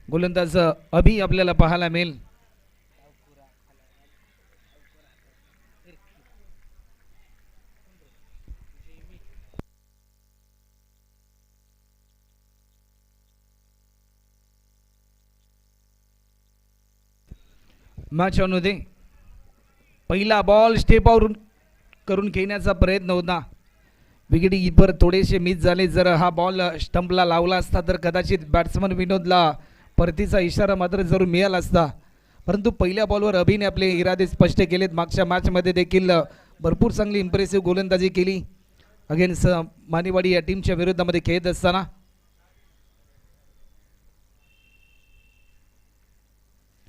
गोलंदाज अभि आपल्याला पाहायला मिळेल. मॅच ऑन होते. पहिला बॉल स्टेपआउट करून खेळण्याचा प्रयत्न होता. विकेट कीपर थोडेसे मिस झाले. जर हा बॉल स्टंपला लावला असता तर कदाचित बॅट्समन विनोदला परतीचा इशारा मात्र जरूर मिळाला असता. परंतु पहिल्या बॉलवर अभिने आपले इरादे स्पष्ट केलेत. मागच्या मॅचमध्ये देखील भरपूर चांगली इम्प्रेसिव्ह गोलंदाजी केली अगेन्स्ट मानेवाडी या टीमच्या विरोधामध्ये खेळत असताना.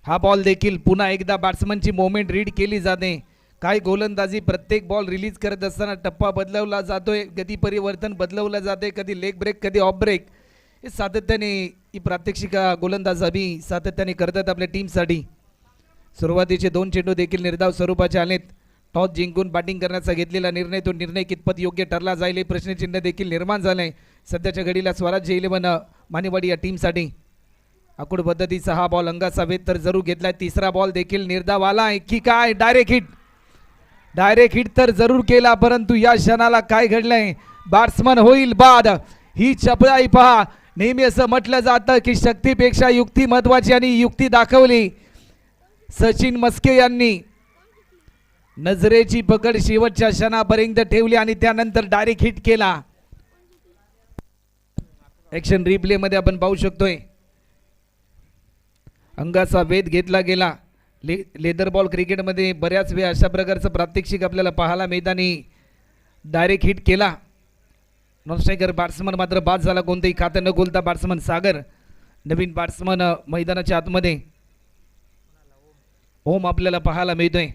हा बॉल देखील पुन्हा एकदा बॅट्समनची मोमेंट रीड केली जाते. काय गोलंदाजी, प्रत्येक बॉल रिलीज करत असताना टप्पा बदलवला जातोय, गती परिवर्तन बदलवलं जाते, कधी लेग ब्रेक कधी ऑफ ब्रेक. हे सातत्याने ही प्रात्यक्षिका गोलंदाज अभि सातत्याने करतात आपल्या टीमसाठी. सुरुवातीचे 2 चेंडू देखील निर्धाव स्वरूपाचे आलेत. टॉस जिंकून बॅटिंग करण्याचा घेतलेला निर्णय, तो निर्णय कितपत योग्य ठरला जाईल हे प्रश्नचिन्ह देखील निर्माण झालंय सध्याच्या घडीला स्वराज्य 11 मानेवाडी या टीमसाठी. आकुड पद्धतीचा हा बॉल अंगाचा वेध तर जरूर घेतलाय. तिसरा बॉल देखील निर्धाव आलाय की काय, डायरेक्ट हिट. डायरेक्ट हिट तर जरूर केला, परंतु या क्षणाला काय घडलंय, बॅट्समन होईल बाद. ही चपळाई पहा. नेहमी असं म्हटलं जातं की शक्तीपेक्षा युक्ती महत्वाची, आणि युक्ती दाखवली सचिन मस्के यांनी. नजरेची पकड शेवटच्या क्षणापर्यंत ठेवली आणि त्यानंतर डायरेक्ट हिट केला. ऍक्शन रिप्ले मध्ये आपण पाहू शकतोय अंगाचा वेध घेतला गेला. लेदर बॉल क्रिकेटमध्ये बऱ्याच वेळा अशा प्रकारचं प्रात्यक्षिक आपल्याला पाहायला मैदानी डायरेक्ट हिट केला. नॉनस्ट्रायकर बॅट्समन मात्र बाद झाला. कोणतेही खातं न खोलता बॅट्समन सागर, नवीन बॅट्समन मैदानाच्या आतमध्ये ओम आपल्याला पाहायला मिळतोय.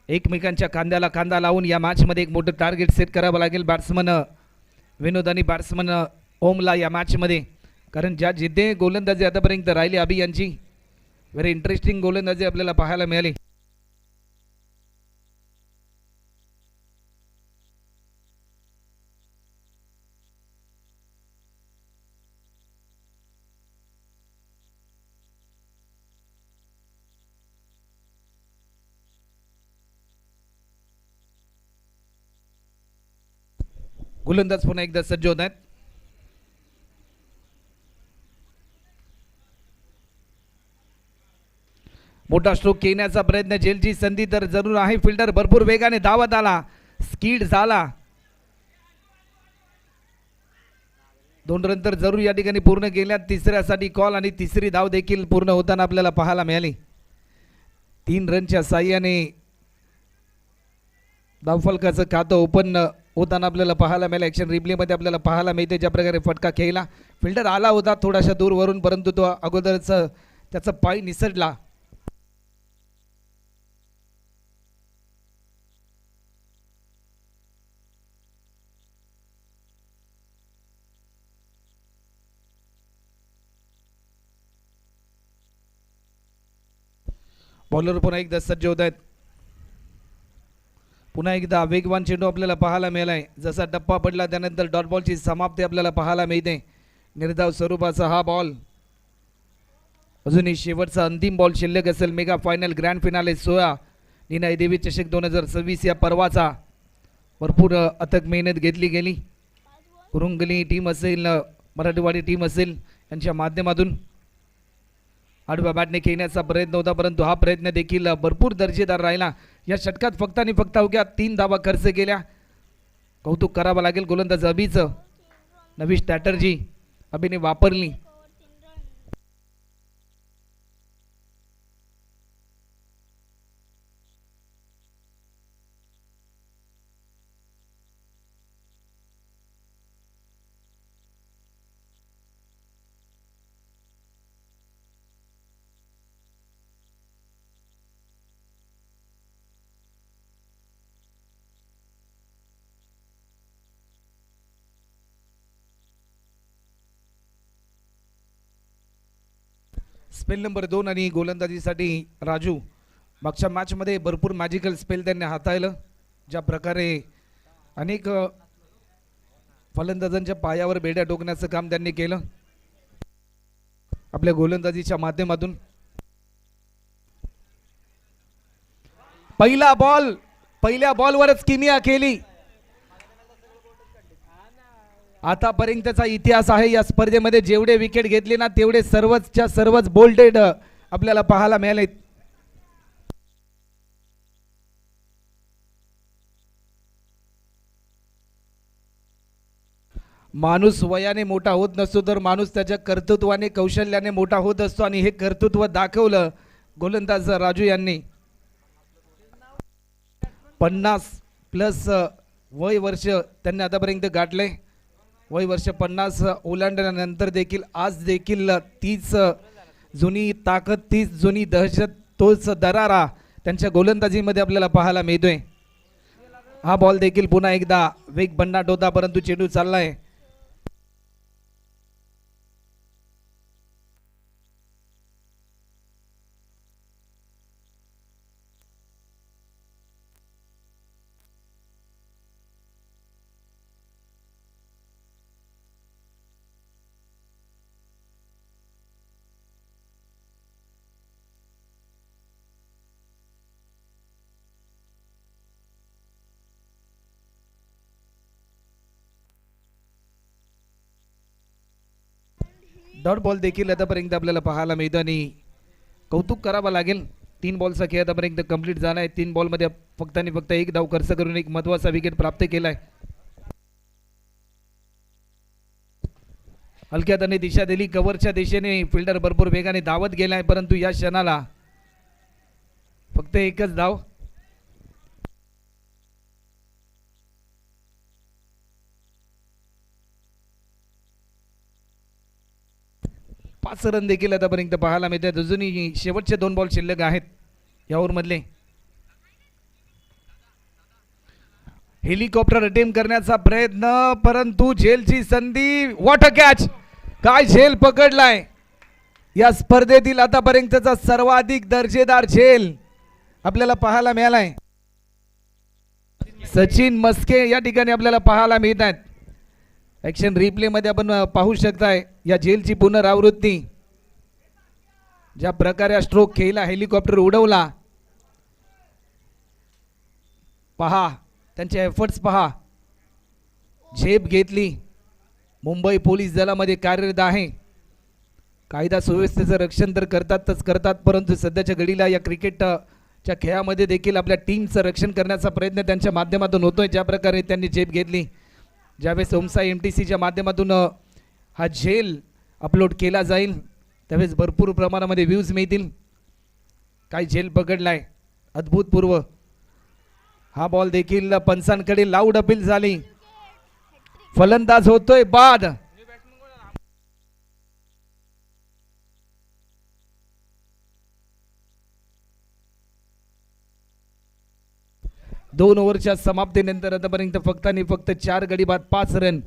एकमेकांच्या खांद्याला खांदा लावून या मॅचमध्ये एक मोठं टार्गेट सेट करावं लागेल बॅट्समन विनोद आणि बॅट्समन ओमला या मॅचमध्ये. कारण ज्या जिद्दे गोलंदाजी आतापर्यंत राहिली अभि यांची, व्हेरी इंटरेस्टिंग गोलंदाजी आपल्याला पाहायला मिळाली. गोलंदाज पुन्हा एकदा सज्ज होत आहेत. मोठा स्ट्रोक खेळण्याचा प्रयत्न, झेलची संधी तर जरूर आहे. फिल्डर भरपूर वेगाने धावत आला, स्कीड झाला. 2 रन तर जरूर या ठिकाणी पूर्ण केल्या. तिसऱ्यासाठी कॉल आणि तिसरी धाव देखील पूर्ण होताना आपल्याला पाहायला मिळाली. 3 रनच्या साह्याने धावफलकाचं खातं ओपन होताना आपल्याला पाहायला मिळालं. ॲक्शन रिप्लेमध्ये आपल्याला पाहायला मिळते ज्या प्रकारे फटका खेळला. फिल्डर आला होता थोडाशा दूरवरून, परंतु तो अगोदरच त्याचा पाय निसटला. बॉलर पुन्हा एकदा सज्ज होत आहेत. पुन्हा एकदा वेगवान चेंडू आपल्याला पाहायला मिळालाय. जसा टप्पा पडला त्यानंतर डॉट बॉलची समाप्ती आपल्याला पाहायला मिळते. निर्धाव स्वरूपाचा हा बॉल. अजूनही शेवटचा अंतिम बॉल शिल्लक असेल. मेगा फायनल ग्रँड फिनाले 16 निनाय देवी चषक 2026 या पर्वाचा भरपूर अथक मेहनत घेतली गेली. कुरुंगली टीम असेल, मराठवाडी टीम असेल, यांच्या माध्यमातून आडव्या बॅटने खेळण्याचा प्रयत्न होता, परंतु हा प्रयत्न देखील भरपूर दर्जेदार राहिला. या षटकात फक्त आणि फक्त अवघ्या 3 धावा खर्च केल्या. कौतुक करावं लागेल गोलंदाज अभिचं. नवी स्ट्रॅटर्जी अभिने वापरली. स्पेल नंबर 2 आणि गोलंदाजीसाठी राजू. मागच्या मॅचमध्ये भरपूर मॅजिकल स्पेल त्यांनी हाताळलं. ज्या प्रकारे अनेक फलंदाजांच्या पायावर बेड्या टोकण्याचं काम त्यांनी केलं. आपल्या गोलंदाजीच्या माध्यमातून. पहिल्या बॉलवरच किमिया केली. आतापर्यंतचा इतिहास आहे या स्पर्धेमध्ये, जेवढे विकेट घेतले ना तेवढे सर्वच्या सर्वच बोल्डेड आपल्याला पाहायला मिळाले. माणूस वयाने मोठा होत नसतो तर माणूस त्याच्या कर्तृत्वाने कौशल्याने मोठा होत असतो आणि हे कर्तृत्व दाखवलं गोलंदाज राजू यांनी. 50+ वय वर्ष त्यांनी आतापर्यंत गाठले. वय वर्ष 50 ओलांडल्यानंतर देखील आज देखील तीच जुनी ताकद, तीच जुनी दहशत, तोच दरारा त्यांच्या गोलंदाजीमध्ये आपल्याला पाहायला मिळतोय. हा बॉल देखील पुन्हा एकदा वेग भन्नाट होता परंतु चेंडू चाललाय. डॉट बॉल देखील आतापर्यंत आपल्याला पाहायला मिळतं आणि कौतुक करावं लागेल. 3 बॉलचा खेळ आतापर्यंत कंप्लीट झाला आहे. 3 बॉलमध्ये फक्त आणि फक्त 1 धाव खर्च करून एक महत्त्वाचा विकेट प्राप्त केला आहे. हलक्या त्याने दिशा दिली, कव्हरच्या दिशेने फिल्डर भरपूर वेगाने धावत गेलाय परंतु या क्षणाला फक्त एकच धाव. पाच रन देखील आतापर्यंत पाहायला मिळतात. अजूनही शेवटचे 2 बॉल शिल्लक आहेत या ओव्हरमधले. हेलिकॉप्टर अटेम्प्ट करण्याचा प्रयत्न परंतु झेलची संधी. What a catch! काय झेल पकडलाय! या स्पर्धेतील आतापर्यंतचा सर्वाधिक दर्जेदार झेल आपल्याला पाहायला मिळालाय. सचिन मस्के या ठिकाणी आपल्याला पाहायला मिळत आहेत. ॲक्शन रिप्ले मध्ये आपण पाहू शकताय या झेलची पुनरावृत्ती. ज्या प्रकारे स्ट्रोक खेळला, हेलिकॉप्टर उडवला, पहा त्यांचे एफर्ट्स पहा. झेप घेतली. मुंबई पोलीस दलामध्ये कार्यरत आहे. कायदा सुव्यवस्थेचं रक्षण तर करतात परंतु सध्याच्या घडीला या क्रिकेटच्या खेळामध्ये देखील आपल्या टीमचं रक्षण करण्याचा प्रयत्न त्यांच्या माध्यमातून होतोय. ज्या प्रकारे त्यांनी झेप घेतली, ज्यावेळेस ओमसाई MTCच्या माध्यमातून हा झेल अपलोड केला जाईल त्यावेळेस भरपूर प्रमाणामध्ये व्ह्यूज मिळतील. काय झेल पकडलाय, अद्भुतपूर्व. हा बॉल देखील पंचांकडे लाऊड अपील झाली. फलंदाज होतोय बाद. दोन ओव्हरच्या समाप्तीनंतर आतापर्यंत फक्त आणि फक्त 4 गडी बाद 5 रन.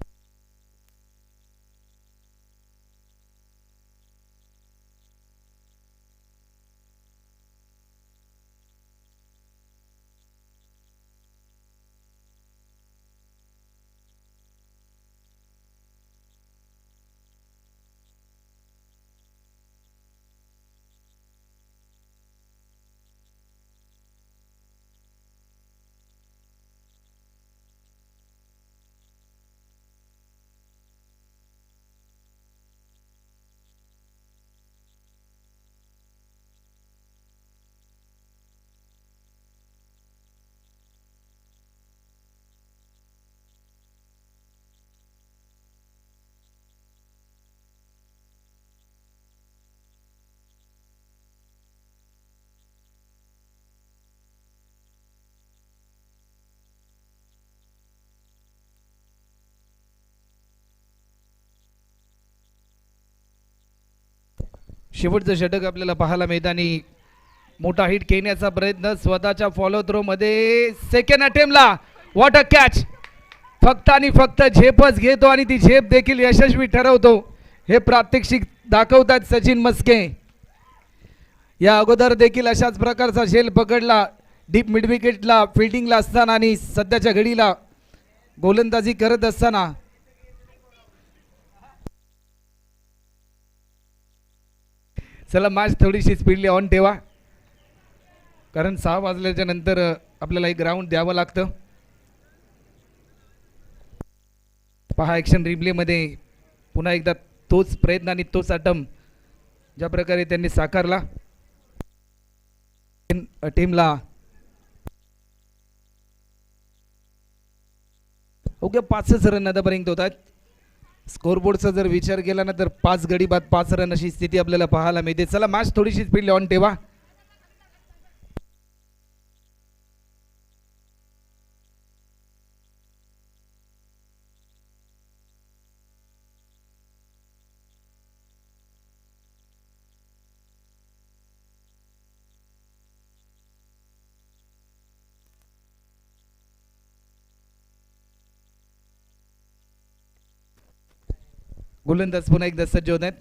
शेवटचं षटक आपल्याला पाहायला मिळतं आणि मोठा हिट खेळण्याचा प्रयत्न स्वतःच्या फॉलो थ्रो मध्ये. सेकंड अटेम्प्टला व्हॉट अ कॅच! फक्त आणि फक्त झेपच घेतो आणि ती झेप देखील यशस्वी ठरवतो. हे प्रात्यक्षिक दाखवतात सचिन मस्के. या अगोदर देखील अशाच प्रकारचा झेल पकडला डीप मिड विकेटला फिल्डिंगला असताना आणि सध्याच्या घडीला गोलंदाजी करत असताना. चला मॅच थोडीशी स्पीडली ऑन ठेवा, कारण 6 वाजल्याच्या नंतर आपल्याला एक ग्राउंड द्यावं लागतं. पहा ॲक्शन रिप्लेमध्ये पुन्हा एकदा तोच प्रयत्न आणि तोच अटम ज्या प्रकारे त्यांनी साकारला. टीमला ओके 5च रन आतापर्यंत होतात. स्कोरबोर्डचा जर विचार केला ना तर 5 गडी बाद 5 रन अशी स्थिती आपल्याला पाहायला मिळते. चला मॅच थोडीशी स्पीड ऑन ठेवा. गोलंदाज पुन्हा एकदा सज्ज होत आहेत.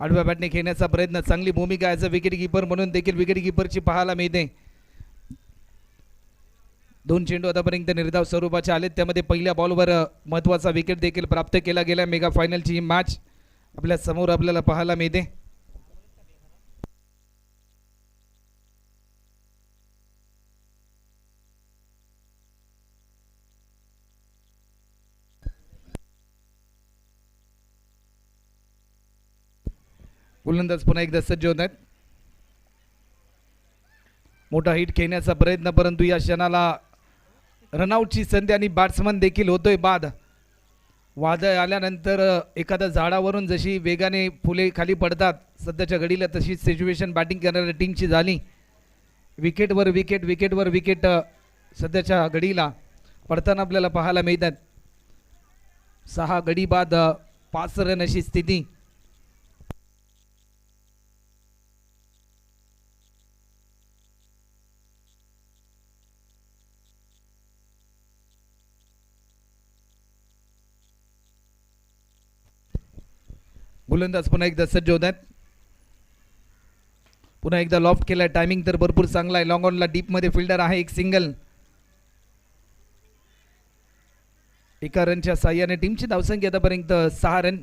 आडव्या बॅटने खेळण्याचा प्रयत्न, चांगली भूमिका आहे विकेट कीपर म्हणून देखील विकेट कीपरची पाहायला मिळते. 2 चेंडू आतापर्यंत निर्धाव स्वरूपाचे आलेत, त्यामध्ये पहिल्या बॉलवर महत्त्वाचा विकेट देखील प्राप्त केला गेला. मेगा फायनलची ही मॅच आपल्या समोर आपल्याला पाहायला मिळते. गोलंदाज पुन्हा एकदा सज्ज होत आहेत. मोठा हिट खेळण्याचा प्रयत्न, परंतु या क्षणाला रनआउटची संधी आणि बॅट्समन देखील होतोय बाद. वादळ आल्यानंतर एखाद्या झाडावरून जशी वेगाने फुले खाली पडतात, सध्याच्या घडीला तशी सिच्युएशन बॅटिंग करणाऱ्या टीमची झाली. विकेटवर विकेट विकेटवर विकेट सध्याच्या घडीला पडताना आपल्याला पाहायला मिळतात. 6 गडी बाद 5 रन अशी स्थिती. गोलंदाज पुन्हा एकदा सज्ज होत आहेत. पुन्हा एकदा लॉफ्ट केलाय, टायमिंग तर भरपूर चांगला आहे. लॉंग ऑनला डीप मध्ये फिल्डर आहे, एक सिंगल. एका रनच्या साह्याने टीमची धावसंख्या आतापर्यंत 6 रन.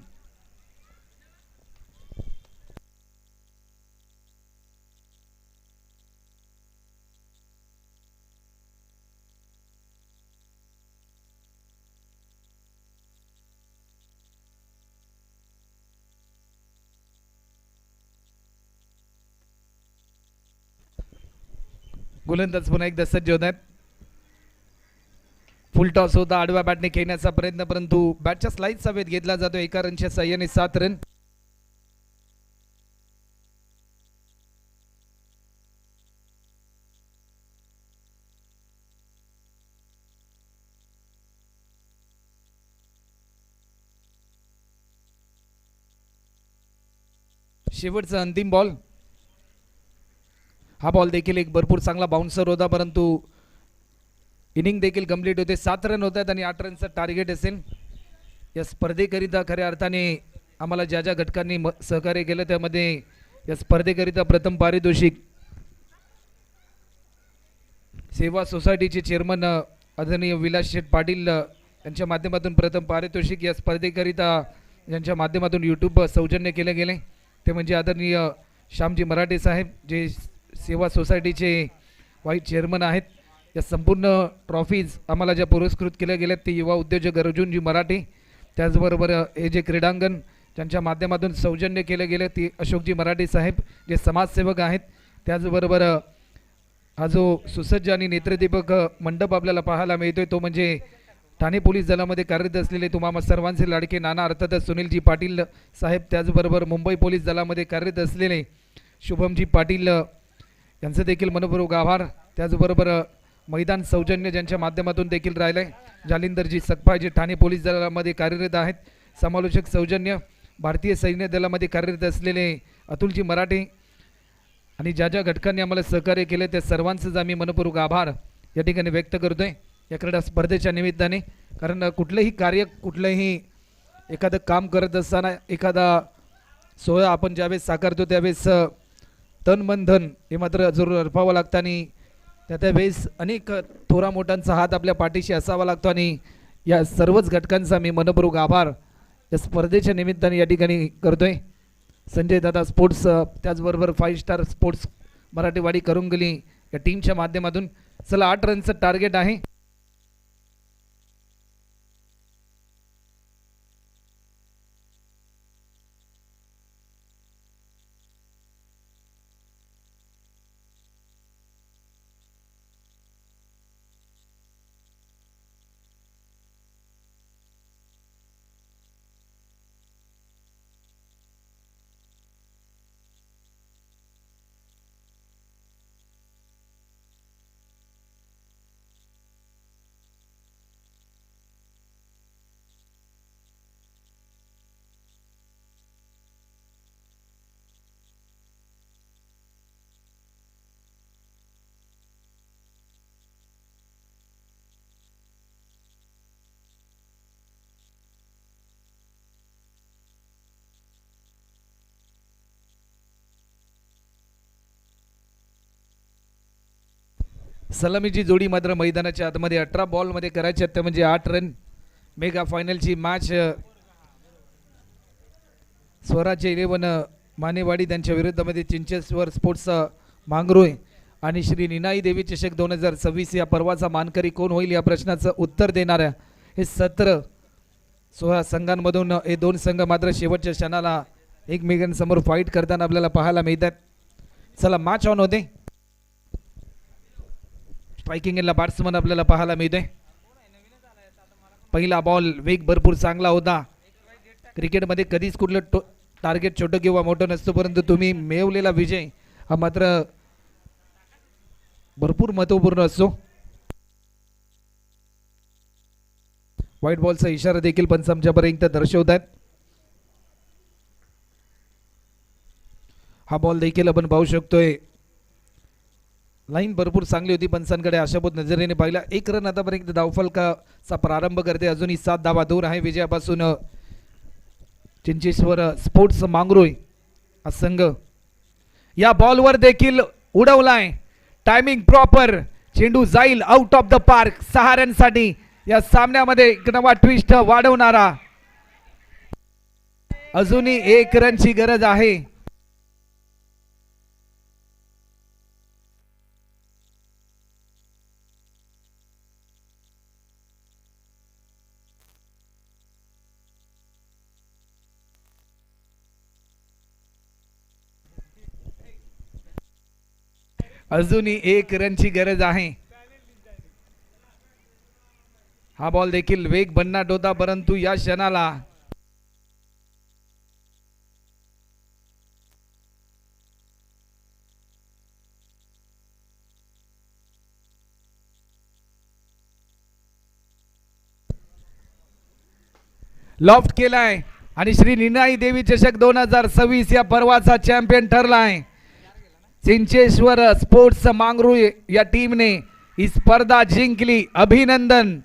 गोलंदाज पुन्हा एकदा सज्ज होत आहेत. फुल टॉस होता, आडव्या बॅटने खेळण्याचा प्रयत्न, परंतु बॅटच्या स्लाइसचा वेध घेतला जातो. एका रनच्या साह्याने 7 रन. शेवटचा अंतिम बॉल. हा बॉल देखील एक भरपूर चांगला बाउन्सर होता, परंतु इनिंग देखील कंप्लीट होते. 7 रन होत आहेत आणि 8 रनचं टार्गेट असेल. या स्पर्धेकरिता खऱ्या अर्थाने आम्हाला ज्या ज्या घटकांनी सहकार्य केलं, त्यामध्ये या स्पर्धेकरिता प्रथम पारितोषिक सेवा सोसायटीचे चेअरमन आदरणीय विलास शेठ पाटील यांच्या माध्यमातून प्रथम पारितोषिक या स्पर्धेकरिता यांच्या माध्यमातून यूट्यूब सौजन्य केले गेले. ते म्हणजे आदरणीय श्यामजी मराठे साहेब, जे सेवा सोसायटीचे वाईस चेअरमन आहेत. या संपूर्ण ट्रॉफीज आम्हाला ज्या पुरस्कृत केल्या गेल्यात ते युवा उद्योजक अर्जुनजी मराठे, त्याचबरोबर हे जे क्रीडांगण ज्यांच्या माध्यमातून सौजन्य केले गेले ते अशोकजी मराठे साहेब, जे समाजसेवक आहेत. त्याचबरोबर हा जो सुसज्ज आणि नेत्रदीपक मंडप आपल्याला पाहायला मिळतोय तो म्हणजे ठाणे पोलीस दलामध्ये कार्यरत असलेले तुम्हा सर्वांचे लाडके नाना अर्थातच सुनीलजी पाटील साहेब, त्याचबरोबर मुंबई पोलीस दलामध्ये कार्यरत असलेले शुभमजी पाटील यांचं देखील मनपूर्वक आभार. त्याचबरोबर मैदान सौजन्य ज्यांच्या माध्यमातून देखील राहिलं आहे, जालिंदरजी सकपाय जे ठाणे पोलीस दलामध्ये कार्यरत आहेत. समालोचक सौजन्य भारतीय सैन्य दलामध्ये कार्यरत असलेले अतुलजी मराठे आणि ज्या ज्या घटकांनी आम्हाला सहकार्य केले त्या सर्वांचंच आम्ही मनपूर्वक आभार या ठिकाणी व्यक्त करतोय या क्रीडा स्पर्धेच्या निमित्ताने. कारण कुठलंही कार्य, कुठलंही एखादं काम करत असताना एखादा सोहळा आपण ज्यावेळेस साकारतो त्यावेळेस तन मन धन हे मात्र जरूर अर्पावं लागतं आणि त्यावेळेस अनेक थोरा मोठ्यांचा हात आपल्या पाठीशी असावा लागतो. आणि या सर्वच घटकांचा मी मनपूर्वक आभार या स्पर्धेच्या निमित्ताने या ठिकाणी करतोय. संजय दादा स्पोर्ट्स त्याचबरोबर 5 स्टार स्पोर्ट्स मराठीवाडी करुंगली या टीमच्या माध्यमातून चला 8 रनचं टार्गेट आहे. सलामीची जोडी मात्र मैदानाच्या आतमध्ये 18 बॉलमध्ये करायची आहे, म्हणजे 8 रन. मेगा फायनलची मॅच स्वराज्य 11 मानेवाडी त्यांच्या विरुद्धमध्ये चिंचेश्वर स्पोर्ट्स मांगरोय आणि श्री निनाई देवी चषक 2026 या पर्वाचा मानकरी कोण होईल या प्रश्नाचं उत्तर देणाऱ्या हे 16 संघांमधून हे 2 संघ मात्र शेवटच्या क्षणाला एकमेकांसमोर फाईट करताना आपल्याला पाहायला मिळतात. चला मॅच ऑन होते. स्ट्रायकिंग एंडला बॅट्समन आपल्याला पाहायला मिळतोय. पहिला बॉल वेग भरपूर चांगला होता. क्रिकेटमध्ये कधीच कुठलं टार्गेट छोटं किंवा मोठं नसतं, परंतु तुम्ही मिळवलेला विजय हा मात्र भरपूर महत्वपूर्ण असतो. व्हाईट बॉलचा इशारा देखील पंच आमच्यापर्यंत दर्शवतात. हा बॉल देखील आपण पाहू शकतोय. लाईन भरपूर चांगली होती पंचांकडे आशाभूत नजरेने पाहिला. 1 रन आतापर्यंत धावफलकाचा प्रारंभ करते. अजूनही 7 धावा दूर आहे विजयापासून चिंचेश्वर स्पोर्ट्स मांगरोय हा संघ. या बॉलवर देखील उडवलाय. Timing proper. चेंडू जाईल आउट ऑफ द पार्क. 6 रनसाठी या सामन्यामध्ये एक नवा ट्विस्ट वाढवणारा. अजूनही 1 रनची गरज आहे. अजूनही 1 रनची गरज आहे. हा बॉल देखील वेग भन्नाट होता, परंतु या क्षणाला लॉफ्ट केलाय आणि श्री निनाई देवी चषक 2026 या पर्वाचा चॅम्पियन ठरलाय. चिंचेश्वर स्पोर्ट्स मांगरोय या टीमने ही स्पर्धा जिंकली. अभिनंदन.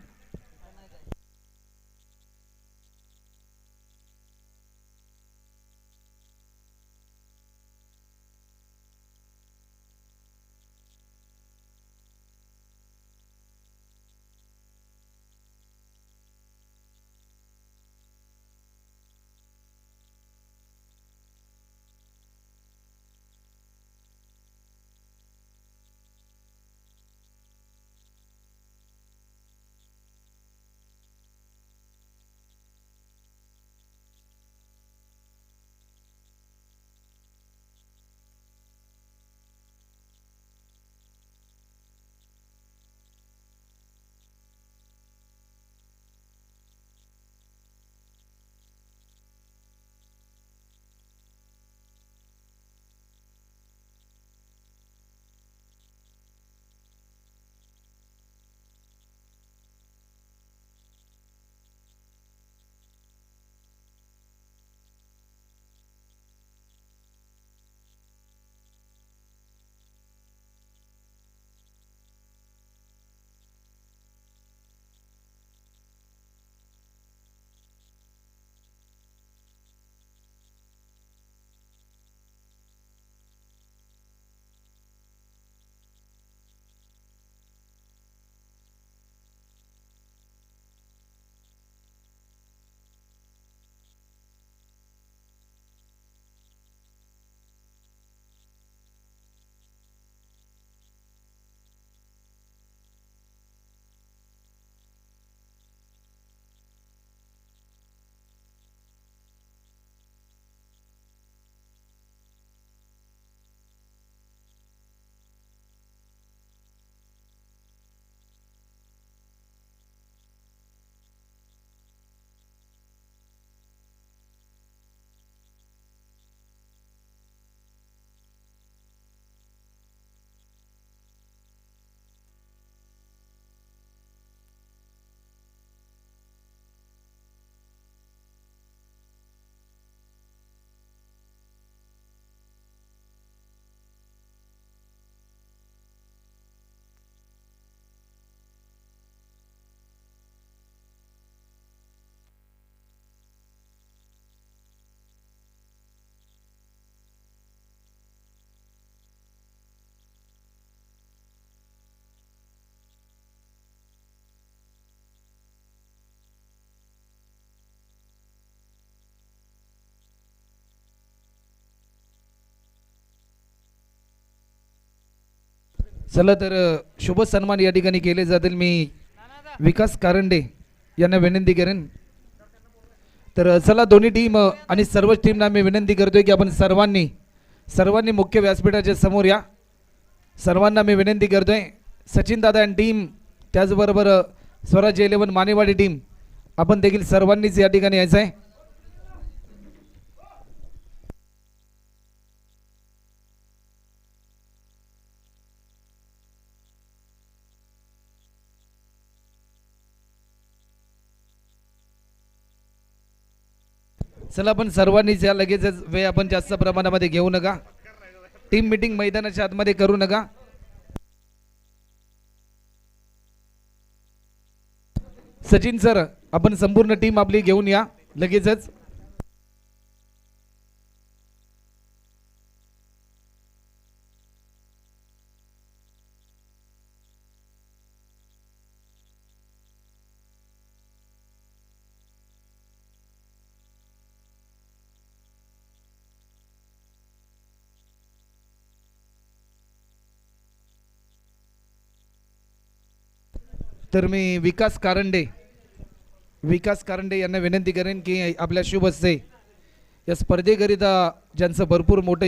चला तर शुभ सन्मान या ठिकाणी केले जातील. मी विकास कारंडे यांना विनंती करेन. तर चला दोन्ही टीम आणि सर्वच टीमना मी विनंती करतोय की आपण सर्वांनी मुख्य व्यासपीठाच्या समोर या. सर्वांना मी विनंती करतोय. सचिन दादा आणि टीम, त्याचबरोबर स्वराज्य 11 मानेवाडी टीम, आपण देखील सर्वांनीच या ठिकाणी यायचं आहे. चला आपण सर्वांनीच या. लगेचच वेळ आपण जास्त प्रमाणामध्ये घेऊ नका. टीम मीटिंग मैदानाच्या आतमध्ये करू नका. सचिन सर, आपण संपूर्ण टीम आपली घेऊन या लगेचच. तर मी विकास कारंडे यांना विनंती करेन की आपल्या शुभ हस्ते या स्पर्धेकरिता ज्यांचं भरपूर मोठं